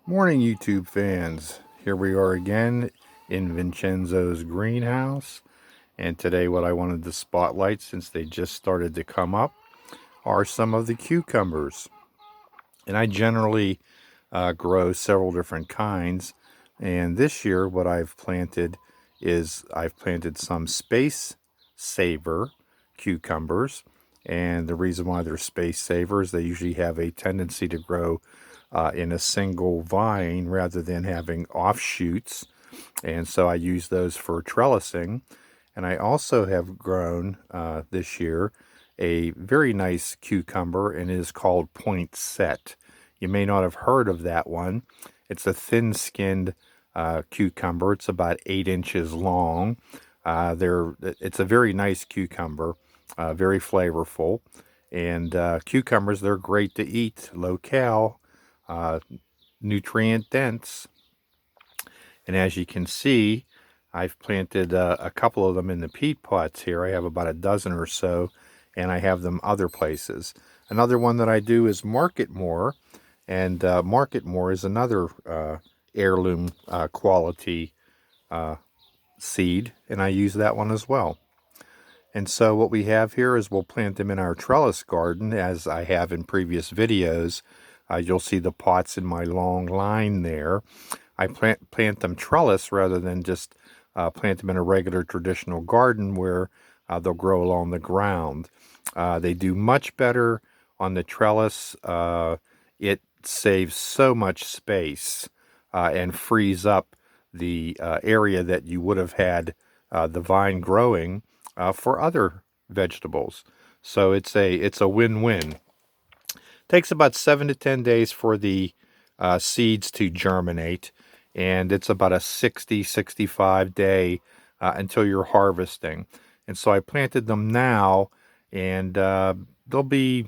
Morning, YouTube fans. Here we are again in Vincenzo's greenhouse. And today, what I wanted to spotlight, since they just started to come up, are some of the cucumbers. And I generally grow several different kinds. And this year, what I've planted is I've planted some space saver cucumbers. And the reason why they're space savers, they usually have a tendency to grow in a single vine rather than having offshoots. And so I use those for trellising. And I also have grown this year a very nice cucumber, and it is called Poinsett. You may not have heard of that one. It's a thin-skinned cucumber. It's about 8 inches long. It's a very nice cucumber, very flavorful. And cucumbers, they're great to eat, low-cal, nutrient dense. And as you can see, I've planted a couple of them in the peat pots here. I have about a dozen or so, and I have them other places. Another one that I do is Marketmore, and Marketmore is another heirloom quality seed, and I use that one as well. And so what we have here is we'll plant them in our trellis garden, as I have in previous videos. You'll see the pots in my long line there. I plant them trellis rather than just plant them in a regular traditional garden where they'll grow along the ground. They do much better on the trellis. It saves so much space and frees up the area that you would have had the vine growing for other vegetables. So it's a win-win. Takes about 7 to 10 days for the seeds to germinate, and it's about a 65 day until you're harvesting. And so I planted them now, and they'll be,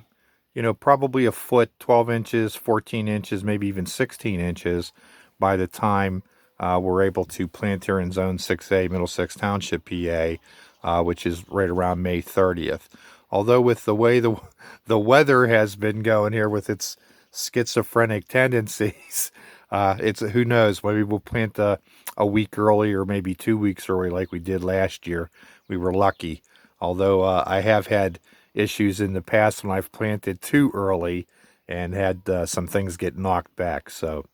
probably a foot, 12 inches, 14 inches, maybe even 16 inches by the time we're able to plant here in Zone 6A, Middlesex Township, PA, which is right around May 30th. Although with the way the weather has been going here with its schizophrenic tendencies, it's who knows, maybe we'll plant a week early or maybe 2 weeks early like we did last year. We were lucky. Although I have had issues in the past when I've planted too early and had some things get knocked back. So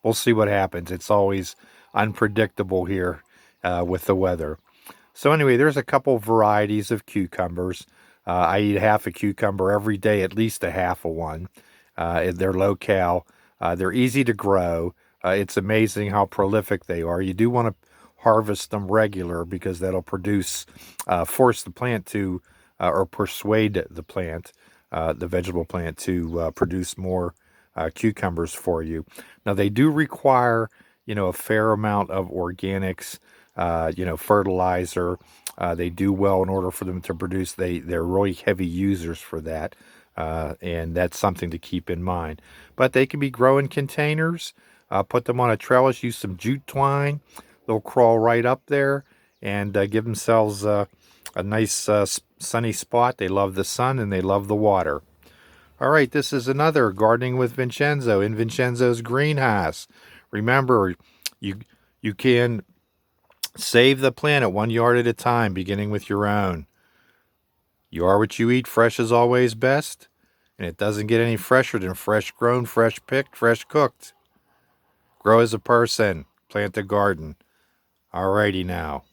we'll see what happens. It's always unpredictable here with the weather. So anyway, there's a couple varieties of cucumbers. I eat half a cucumber every day, at least a half of one. They're low-cal. They're easy to grow. It's amazing how prolific they are. You do want to harvest them regular because that'll force the plant to, or persuade the plant, the vegetable plant, to produce more cucumbers for you. Now, they do require, a fair amount of organics, fertilizer. They do well in order for them to produce. They're really heavy users for that, and that's something to keep in mind. But they can be grown in containers. Put them on a trellis. Use some jute twine. They'll crawl right up there and give themselves a nice sunny spot. They love the sun and they love the water. All right, this is another Gardening with Vincenzo in Vincenzo's greenhouse. Remember, you can save the planet 1 yard at a time, beginning with your own. You are what you eat. Fresh is always best, and it doesn't get any fresher than fresh grown, fresh picked, fresh cooked. Grow as a person. Plant a garden. Alrighty now.